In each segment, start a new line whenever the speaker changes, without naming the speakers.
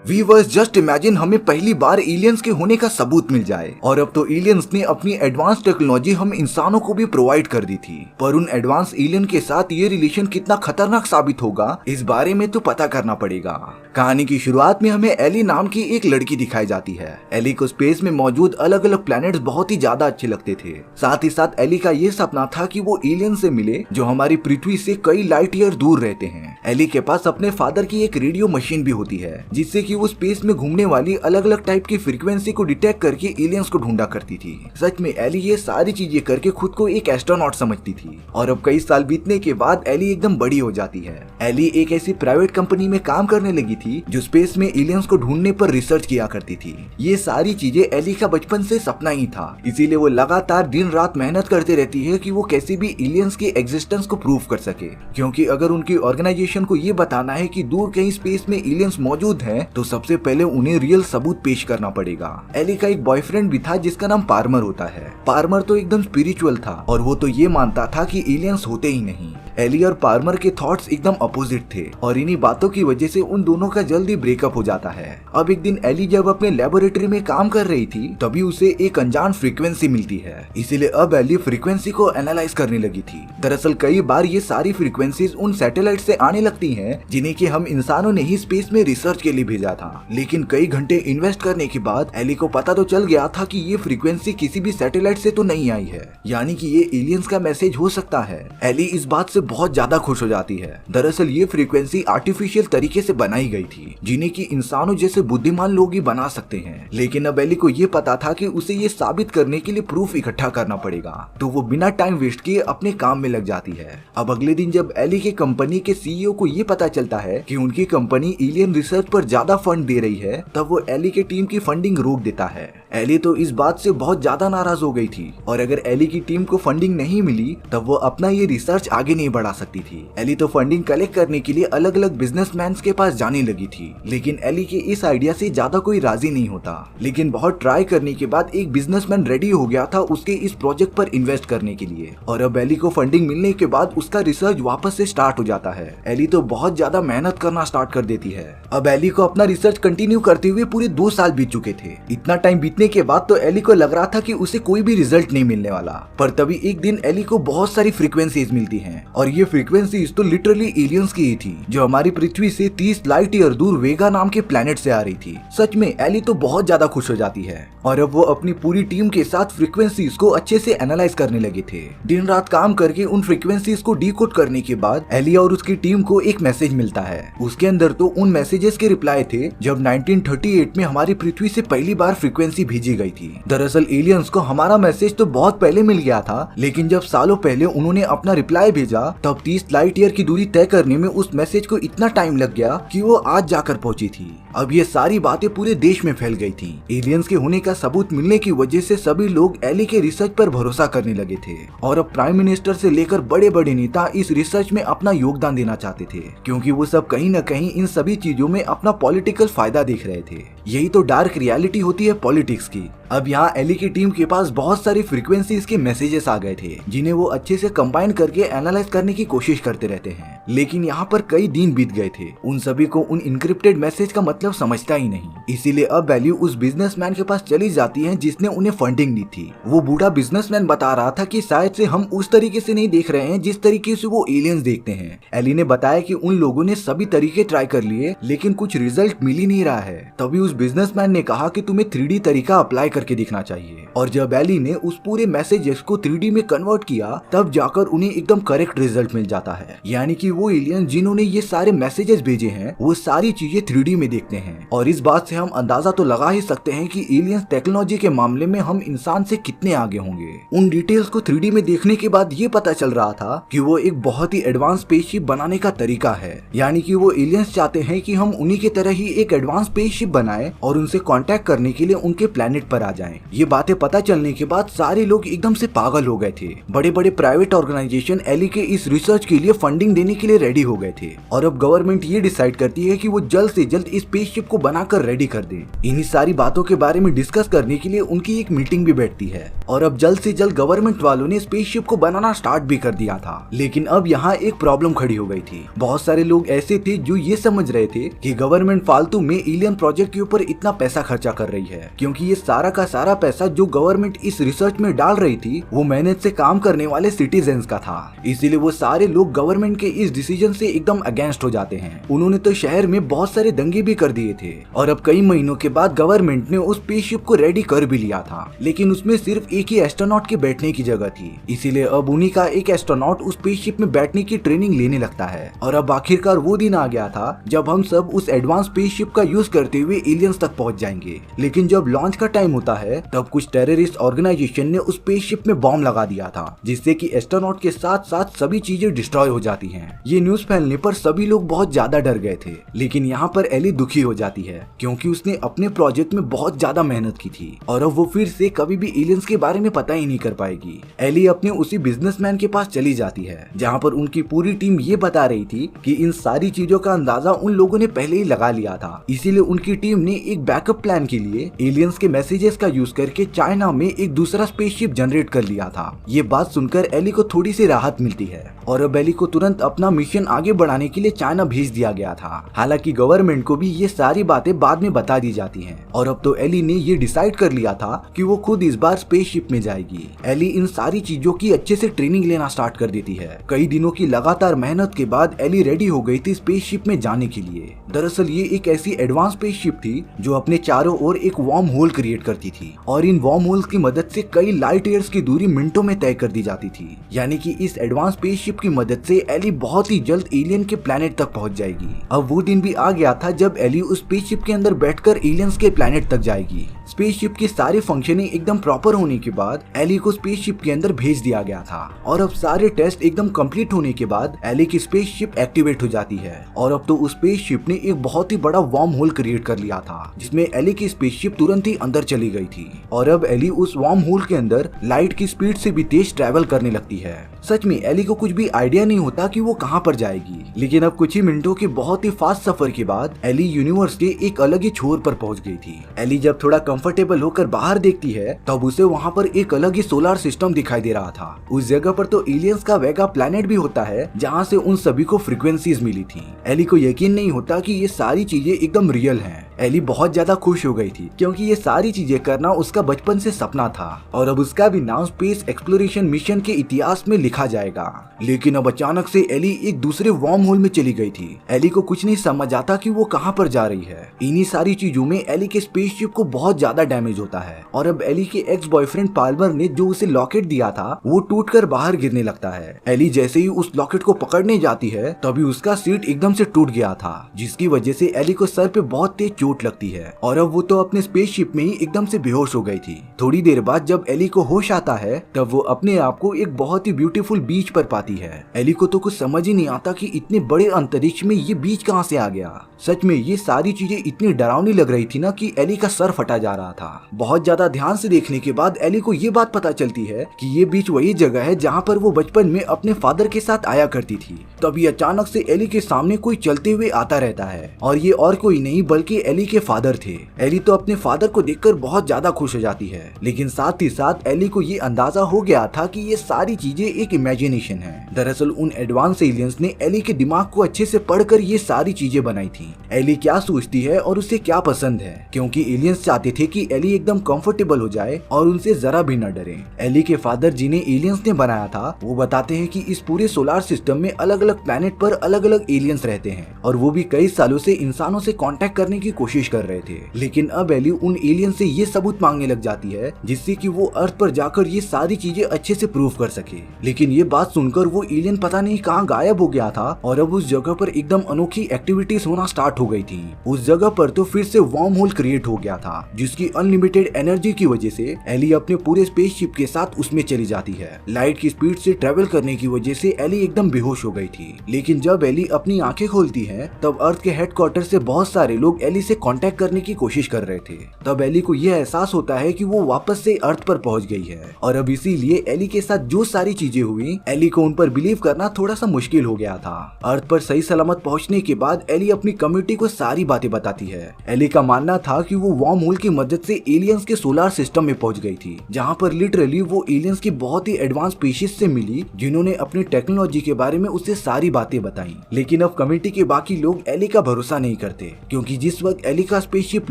Viewers just imagine हमें पहली बार aliens के होने का सबूत मिल जाए। और अब तो एलियंस ने अपनी एडवांस टेक्नोलॉजी हम इंसानों को भी प्रोवाइड कर दी थी, पर उन एडवांस एलियन के साथ ये रिलेशन कितना खतरनाक साबित होगा इस बारे में तो पता करना पड़ेगा। कहानी की शुरुआत में हमें एली नाम की एक लड़की दिखाई जाती है। एली को स्पेस में मौजूद अलग अलग प्लैनेट्स बहुत ही ज्यादा अच्छे लगते थे। साथ ही साथ एली का ये सपना था कि वो एलियन से मिले जो हमारी पृथ्वी से कई लाइट ईयर दूर रहते हैं। एली के पास अपने फादर की एक रेडियो मशीन भी होती है जिससे कि वो स्पेस में घूमने वाली अलग अलग टाइप की फ्रीक्वेंसी को डिटेक्ट करके एलियंस को ढूंढा करती थी। सच में एली ये सारी चीजें करके खुद को एक एस्ट्रोनॉट समझती थी। और अब कई साल बीतने के बाद एली एकदम बड़ी हो जाती है। एली एक ऐसी प्राइवेट कंपनी में काम करने लगी थी जो स्पेस में एलियंस को ढूंढने पर रिसर्च किया करती थी। ये सारी चीजें एली का बचपन से सपना ही था, इसीलिए वो लगातार दिन रात मेहनत करते रहती है कि वो कैसे भी एलियंस के एग्जिस्टेंस को प्रूव कर सके। क्योंकि अगर उनकी ऑर्गेनाइजेशन को ये बताना है कि दूर कहीं स्पेस में एलियंस मौजूद हैं, तो सबसे पहले उन्हें रियल सबूत पेश करना पड़ेगा। एली का एक बॉयफ्रेंड भी था जिसका नाम पार्मर होता है। पार्मर तो एकदम स्पिरिचुअल था और वो तो ये मानता था कि एलियंस होते ही नहीं। एली और पार्मर के थॉट्स एकदम अपोजिट थे और इन्हीं बातों की वजह से उन दोनों का जल्दी ब्रेकअप हो जाता है। अब एक दिन एली जब अपने लेबोरेटरी में काम कर रही थी तभी उसे एक अनजान फ्रीक्वेंसी मिलती है, इसीलिए अब एली फ्रीक्वेंसी को एनालाइज करने लगी थी। दरअसल कई बार ये सारी फ्रीक्वेंसीज उन सैटेलाइट से आने लगती हैं जिन्हें कि हम इंसानों ने ही स्पेस में रिसर्च के लिए भेजा था। लेकिन कई घंटे इन्वेस्ट करने के बाद एली को पता तो चल गया था कि ये फ्रीक्वेंसी किसी भी सैटेलाइट से तो नहीं आई है, यानी कि ये एलियंस का मैसेज हो सकता है। एली इस बात से बहुत ज्यादा खुश हो जाती है। दरअसल ये फ्रीक्वेंसी आर्टिफिशियल तरीके से बनाई गई थी जिन्हें कि इंसानों जैसे बुद्धिमान लोग ही बना सकते हैं। लेकिन अब एली को ये पता था कि उसे ये साबित करने के लिए प्रूफ इकट्ठा करना पड़ेगा, तो वो बिना टाइम वेस्ट किए अपने काम में लग जाती है। अब अगले दिन जब एली के कंपनी के सीईओ को ये पता चलता है कि उनकी कंपनी एलियन रिसर्च पर ज्यादा फंड दे रही है, तब वो एली के टीम की फंडिंग रोक देता है। एली तो इस बात से बहुत ज्यादा नाराज हो गई थी और अगर एली की टीम को फंडिंग नहीं मिली तब वो अपना ये रिसर्च आगे नहीं बढ़ा सकती थी। एली तो फंडिंग कलेक्ट करने के लिए अलग अलग बिजनेसमैन के पास जाने लगी थी, लेकिन एली के इस आइडिया से ज्यादा कोई राजी नहीं होता। लेकिन बहुत ट्राई करने के बाद एक बिजनेसमैन रेडी हो गया था उसके इस प्रोजेक्ट पर इन्वेस्ट करने के लिए और अब एली को फंडिंग मिलने के बाद उसका रिसर्च वापस से स्टार्ट हो जाता है। एली तो बहुत ज्यादा मेहनत करना स्टार्ट कर देती है। अब एली को अपना रिसर्च कंटिन्यू करते हुए पूरे 2 साल बीत चुके थे। इतना टाइम बीतने के बाद तो एली को लग रहा था कि उसे कोई भी रिजल्ट नहीं मिलने वाला, पर तभी एक दिन एली को बहुत सारी फ्रीक्वेंसीज मिलती हैं और ये फ्रीक्वेंसीज तो लिटरली एलियंस की ही थी जो हमारी पृथ्वी से 30 लाइट ईयर दूर वेगा नाम के प्लेनेट से आ रही थी। सच में एली तो बहुत ज्यादा खुश हो जाती है और अब वो अपनी पूरी टीम के साथ फ्रीक्वेंसीज को अच्छे से एनालाइज करने लगे थे। दिन रात काम करके उन फ्रीक्वेंसीज को डीकोड करने के बाद एली और उसकी टीम को एक मैसेज मिलता है। उसके अंदर तो उन मैसेजेस के रिप्लाई थे जब 1938 में हमारी पृथ्वी से पहली बार फ्रीक्वेंसी भेजी गई थी। दरअसल एलियंस को हमारा मैसेज तो बहुत पहले मिल गया था, लेकिन जब सालों पहले उन्होंने अपना रिप्लाई भेजा तब 30 लाइट ईयर की दूरी तय करने में उस मैसेज को इतना टाइम लग गया कि वो आज जाकर पहुंची थी। अब ये सारी बातें पूरे देश में फैल गई थी। एलियंस के होने का सबूत मिलने की वजह से सभी लोग एली के रिसर्च पर भरोसा करने लगे थे और अब प्राइम मिनिस्टर से लेकर बड़े बड़े नेता इस रिसर्च में अपना योगदान देना चाहते थे, क्योंकि वो सब कहीं न कहीं इन सभी चीजों में अपना पॉलिटिकल फायदा देख रहे थे। यही तो डार्क रियलिटी होती है पॉलिटिक्स की। अब यहाँ एली की टीम के पास बहुत सारी फ्रीक्वेंसीज के मैसेजेस आ गए थे जिन्हें वो अच्छे से कंबाइन करके एनालाइज करने की कोशिश करते रहते हैं। लेकिन यहाँ पर कई दिन बीत गए थे, उन सभी को उन इनक्रिप्टेड मैसेज का मतलब समझता ही नहीं। इसीलिए अब वैल्यू उस बिजनेसमैन के पास चली जाती है जिसने उन्हें फंडिंग दी थी। वो बूढ़ा बिजनेसमैन बता रहा था कि शायद से हम उस तरीके से नहीं देख रहे हैं जिस तरीके से वो एलियंस देखते हैं। एली ने बताया कि उन लोगों ने सभी तरीके ट्राई कर लिए लेकिन कुछ रिजल्ट मिल ही नहीं रहा है। तभी उस बिजनेसमैन ने कहा कि तुम्हें 3D तरीका अप्लाई करके दिखना चाहिए और जब एली ने उस पूरे मैसेजेस को 3D में कन्वर्ट किया तब जाकर उन्हें एकदम करेक्ट रिजल्ट मिल जाता है। यानी कि वो एलियन जिन्होंने ये सारे मैसेजेस भेजे हैं वो सारी चीजें 3D में देखते हैं और इस बात से हम अंदाजा तो लगा ही सकते हैं कि एलियंस टेक्नोलॉजी के मामले में हम इंसान से कितने आगे होंगे। उन डिटेल्स को 3D में देखने के बाद ये पता चल रहा था कि वो एक बहुत ही एडवांस स्पेसशिप बनाने का तरीका है। यानी कि वो एलियंस चाहते हैं कि हम उन्हीं की तरह ही एक एडवांस स्पेसशिप बनाएं और उनसे कांटेक्ट करने के लिए उनके प्लेनेट पर आ जाएं। ये बातें पता चलने के बाद सारे लोग एकदम से पागल हो गए थे। बड़े बड़े प्राइवेट ऑर्गेनाइजेशन एली के इस रिसर्च के लिए फंडिंग देने के लिए रेडी हो गए थे और अब गवर्नमेंट ये डिसाइड करती है कि वो जल्द से जल्द इस स्पेसशिप को बनाकर रेडी कर दे। इन्हीं सारी बातों के बारे में डिस्कस करने के लिए उनकी एक मीटिंग भी बैठती है और अब जल्द से जल्द गवर्नमेंट वालों ने स्पेसशिप को बनाना स्टार्ट भी कर दिया था। लेकिन अब यहाँ एक प्रॉब्लम खड़ी हो गई थी। बहुत सारे लोग ऐसे थे जो ये समझ रहे थे कि गवर्नमेंट फालतू में एलियन प्रोजेक्ट के ऊपर इतना पैसा खर्चा कर रही है, क्योंकि ये सारा का सारा पैसा जो गवर्नमेंट इस रिसर्च में डाल रही थी वो मेहनत से काम करने वाले सिटीजन्स का था। इसीलिए वो सारे लोग गवर्नमेंट के इस डिसीजन से एकदम अगेंस्ट हो जाते हैं। उन्होंने तो शहर में बहुत सारे दंगे भी कर दिए थे और अब कई महीनों के बाद गवर्नमेंट ने उस स्पेसशिप को रेडी कर भी लिया था, लेकिन उसमें सिर्फ एक ही एस्ट्रोनॉट के बैठने की जगह थी। इसीलिए अब उन्हीं का एक एस्ट्रोनॉट उस स्पेसशिप में बैठने की ट्रेनिंग लेने लगता है और अब आखिरकार वो दिन आ गया था जब हम सब उस एडवांस स्पेसशिप का यूज करते हुए एलियंस तक पहुंच जाएंगे। लेकिन जब लॉन्च का टाइम होता है तब कुछ टेररिस्ट ऑर्गेनाइजेशन ने उस स्पेसशिप में बॉम्ब लगा दिया था, जिससे कि एस्ट्रोनॉट के साथ साथ सभी चीजें डिस्ट्रॉय हो जाती हैं। ये न्यूज फैलने पर सभी लोग बहुत ज्यादा डर गए थे। लेकिन यहाँ पर एली दुखी हो जाती है क्योंकि उसने अपने प्रोजेक्ट में बहुत ज्यादा मेहनत की थी और अब वो फिर से कभी भी एलियंस के बारे में पता ही नहीं कर पाएगी। एली अपने उसी बिजनेसमैन के पास चली जाती है जहाँ पर उनकी पूरी टीम ये बता रही थी कि इन सारी चीजों का अंदाजा उन लोगों ने पहले ही लगा लिया था। इसीलिए उनकी टीम ने एक बैकअप प्लान के लिए एलियंस के मैसेजेस का यूज करके चाइना में एक दूसरा स्पेसशिप जनरेट कर लिया था। ये बात सुनकर एली को थोड़ी सी राहत मिलती है और अब एली को तुरंत अपना मिशन आगे बढ़ाने के लिए चाइना भेज दिया गया था। हालांकि गवर्नमेंट को भी ये सारी बातें बाद में बता दी जाती हैं और अब तो एली ने ये डिसाइड कर लिया था कि वो खुद इस बार स्पेसशिप में जाएगी। एली इन सारी चीजों की अच्छे से ट्रेनिंग लेना स्टार्ट कर देती है। कई दिनों की लगातार मेहनत के बाद एली रेडी हो गई थी स्पेसशिप में जाने के लिए। दरअसल ये एक ऐसी एडवांस स्पेसशिप थी जो अपने चारों ओर एक वार्म होल क्रिएट करती थी और इन वार्म होल्स की मदद से कई लाइट ईयर्स की दूरी मिनटों में तय कर दी जाती थी। यानी कि इस एडवांस स्पेसशिप की मदद से एली बहुत ही जल्द एलियन के प्लेनेट तक पहुंच जाएगी। अब वो दिन भी आ गया था जब एली उस स्पेसशिप के अंदर बैठकर एलियंस के प्लेनेट तक जाएगी। स्पेसशिप की सारी फंक्शनिंग एकदम प्रॉपर होने के बाद एली को स्पेसशिप के अंदर भेज दिया गया था और अब सारे टेस्ट एकदम कंप्लीट होने के बाद एली की स्पेसशिप एक्टिवेट हो जाती है और अब तो उस स्पेसशिप ने एक बहुत ही बड़ा वार्म होल क्रिएट कर लिया था जिसमें एली की स्पेसशिप तुरंत ही अंदर चली गई थी और अब एली उस वार्म होल के अंदर लाइट की स्पीड से भी तेज ट्रैवल करने लगती है। सच में एली को कुछ भी आइडिया नहीं होता कि वो कहाँ पर जाएगी, लेकिन अब कुछ ही मिनटों के बहुत ही फास्ट सफर के बाद एली यूनिवर्स के एक अलग ही छोर पर पहुंच गई थी। एली जब थोड़ा कंफर्टेबल होकर बाहर देखती है तब उसे वहाँ पर एक अलग ही सोलर सिस्टम दिखाई दे रहा था। उस जगह पर तो एलियंस का वेगा प्लैनेट भी होता है जहाँ से उन सभी को फ्रीक्वेंसीज मिली थी। एली को यकीन नहीं होता कि ये सारी चीजें एकदम रियल हैं। एली बहुत ज्यादा खुश हो गई थी क्योंकि ये सारी चीजें करना उसका बचपन से सपना था और अब उसका भी नाम स्पेस एक्सप्लोरेशन मिशन के इतिहास में लिखा जाएगा। लेकिन अब अचानक से एली एक दूसरे वार्म होल में चली गई थी। एली को कुछ नहीं समझ आता कि वो कहाँ पर जा रही है। इन्हीं सारी चीजों में एली के स्पेसशिप को बहुत ज्यादा डैमेज होता है और अब एली के एक्स बॉयफ्रेंड पाल्मर ने जो उसे लॉकेट दिया था वो टूटकर बाहर गिरने लगता है। एली जैसे ही उस लॉकेट को पकड़ने जाती है तभी उसका सीट एकदम से टूट गया था जिसकी वजह से एली को सर पे बहुत तेज चोट लगती है और अब वो तो अपने स्पेसशिप में ही एकदम से बेहोश हो गई थी। थोड़ी देर बाद जब एली को होश आता है तब वो अपने आप को एक बहुत ही ब्यूटीफुल बीच पर पाती है। एली को तो कुछ समझ ही नहीं आता कि इतने बड़े अंतरिक्ष में ये बीच कहाँ से आ गया। सच में ये सारी चीजें इतनी डरावनी लग रही थी ना कि एली का सर फटा जा रहा था। बहुत ज्यादा ध्यान से देखने के बाद एली को ये बात पता चलती है कि ये बीच वही जगह है जहाँ पर वो बचपन में अपने फादर के साथ आया करती थी। तभी अचानक से एली के सामने कोई चलते हुए आता रहता है और ये और कोई नहीं बल्कि एली के फादर थे। एली तो अपने फादर को देखकर बहुत ज्यादा खुश हो जाती है, लेकिन साथ ही साथ एली को ये अंदाजा हो गया था कि ये सारी चीजें एक इमेजिनेशन है। दरअसल उन एडवांस एलियंस ने एली के दिमाग को अच्छे से पढ़कर ये सारी चीजें बनाई थी। एली क्या सोचती है और उसे क्या पसंद है, क्योंकि एलियंस चाहते थे कि एली एकदम कंफर्टेबल हो जाए और उनसे जरा भी न डरे। एली के फादर जिन्हें एलियंस ने बनाया था वो बताते हैं कि इस पूरे सोलर सिस्टम में अलग अलग प्लैनेट पर अलग अलग एलियंस रहते हैं और वो भी कई सालों से इंसानों से कांटेक्ट करने की कोशिश कर रहे थे। लेकिन अब एली उन एलियंस से ये सबूत मांगने लग जाती है जिससे कि वो अर्थ पर जाकर ये सारी चीजें अच्छे से प्रूव कर सके। लेकिन ये बात सुनकर वो एलियन पता नहीं कहाँ गायब हो गया था और अब उस जगह पर एकदम अनोखी एक्टिविटीज होना स्टार्ट हो गई थी। उस जगह पर तो फिर से वार्म होल क्रिएट हो गया था जिसकी अनलिमिटेड एनर्जी की वजह से एली अपने पूरे स्पेसशिप के साथ उसमें चली जाती है। लाइट की स्पीड से ट्रेवल करने की वजह से एली एकदम बेहोश हो गई थी। लेकिन जब एली अपनी आंखें खोलती है तब अर्थ के हेडक्वार्टर से बहुत सारे लोग एली से कांटेक्ट करने की कोशिश कर रहे थे। तब एली को यह एहसास होता है कि वो वापस से अर्थ पर पहुंच गई है और अब इसीलिए एली के साथ जो सारी चीजें हुई, एली को उन पर बिलीव करना थोड़ा सा मुश्किल हो गया था। अर्थ पर सही सलामत पहुंचने के बाद एली अपनी कम्युनिटी को सारी बातें बताती है। एली का मानना था कि वो वार्म होल की मदद से एलियंस के सोलर सिस्टम में पहुंच गई थी, जहां पर लिटरली वो एलियंस की बहुत ही एडवांस स्पीशीज से मिली, जिन्होंने अपनी टेक्नोलॉजी के बारे में उसे सारी बातें बताई। लेकिन अब कम्युनिटी के बाकी लोग एली का भरोसा नहीं करते, क्योंकि जिस वक्त एली का स्पेसशिप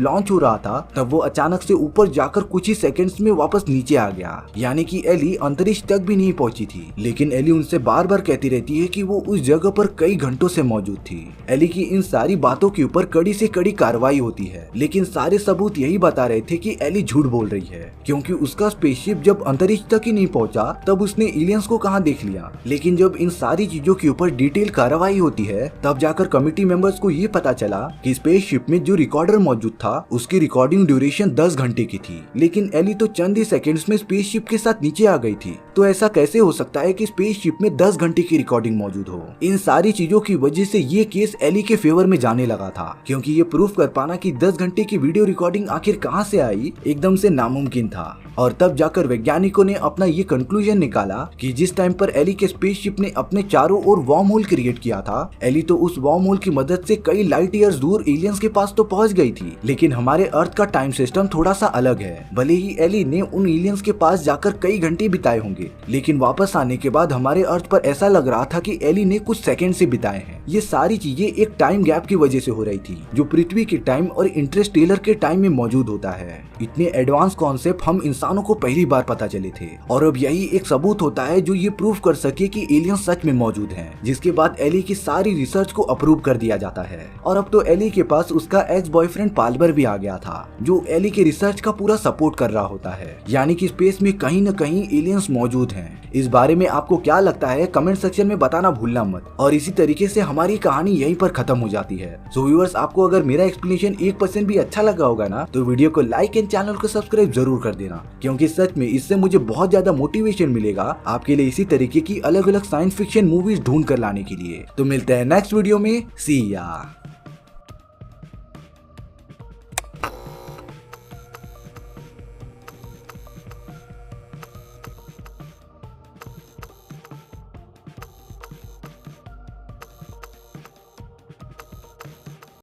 लॉन्च हो रहा था तब वो अचानक से ऊपर जाकर कुछ ही सेकंड्स में वापस नीचे आ गया, यानी कि एली अंतरिक्ष तक भी नहीं पहुंची थी। लेकिन एली उनसे बार बार कहती रहती है कि वो उस जगह पर कई घंटों से मौजूद थी। एली की इन सारी बातों के ऊपर कड़ी से कड़ी कार्रवाई होती है, लेकिन सारे सबूत यही बता रहे थे कि एली झूठ बोल रही है, क्योंकि उसका स्पेसशिप जब अंतरिक्ष तक ही नहीं पहुंचा तब उसने एलियंस को कहां देख लिया। लेकिन जब इन सारी चीजों के ऊपर डिटेल कार्रवाई होती है तब जाकर कमिटी मेंबर्स को ये पता चला कि स्पेसशिप में जो रिकॉर्डर मौजूद था उसकी रिकॉर्डिंग ड्यूरेशन 10 घंटे की थी, लेकिन एली तो चंद ही सेकंड्स में स्पेसशिप के साथ नीचे आ गई थी। तो ऐसा कैसे हो सकता है कि स्पेसशिप में 10 घंटे की रिकॉर्डिंग मौजूद हो? इन सारी चीजों की वजह से ये केस एली के फेवर में जाने लगा था, क्योंकि ये प्रूफ कर पाना कि 10 घंटे की वीडियो रिकॉर्डिंग आखिर कहां से आई एकदम से नामुमकिन था। और तब जाकर वैज्ञानिकों ने अपना ये कंक्लूजन निकाला कि जिस टाइम पर एली के स्पेसशिप ने अपने चारों ओर वार्म होल क्रिएट किया था, एली तो उस वार्म होल की मदद से कई लाइट ईयर्स दूर एलियंस के पास तो पहुंच गई थी। लेकिन हमारे अर्थ का टाइम सिस्टम थोड़ा सा अलग है। भले ही एली ने उन एलियंस के पास जाकर कई घंटे बिताए होंगे, लेकिन वापस आने के बाद हमारे अर्थ पर ऐसा लग रहा था कि एली ने कुछ सेकंड से बिताए हैं। ये सारी चीजें एक टाइम गैप की वजह से हो रही थी, जो पृथ्वी के टाइम और इंटरस्टेलर के टाइम में मौजूद होता है। इतने एडवांस कॉन्सेप्ट हम इंसानों को पहली बार पता चले थे, और अब यही एक सबूत होता है जो ये प्रूव कर सके कि एलियंस सच में मौजूद हैं। जिसके बाद एली की सारी रिसर्च को अप्रूव कर दिया जाता है। और अब तो एली के पास उसका एक्स बॉयफ्रेंड पाल्मर भी आ गया था, जो एली के रिसर्च का पूरा सपोर्ट कर रहा होता है, यानी कि स्पेस में कहीं न कहीं एलियंस मौजूद हैं। इस बारे में आपको क्या लगता है कमेंट सेक्शन में बताना भूलना मत। और इसी तरीके से हमारी कहानी यहीं पर खत्म हो जाती है। सो व्यूअर्स, आपको अगर मेरा एक्सप्लेनेशन 1% भी अच्छा लगा होगा ना, तो वीडियो को लाइक एंड चैनल को सब्सक्राइब जरूर कर देना, क्योंकि सच में इससे मुझे बहुत ज्यादा मोटिवेशन मिलेगा आपके लिए इसी तरीके की अलग अलग साइंस फिक्शन मूवीज ढूंढ कर लाने के लिए। तो मिलते हैं नेक्स्ट वीडियो में। सी या।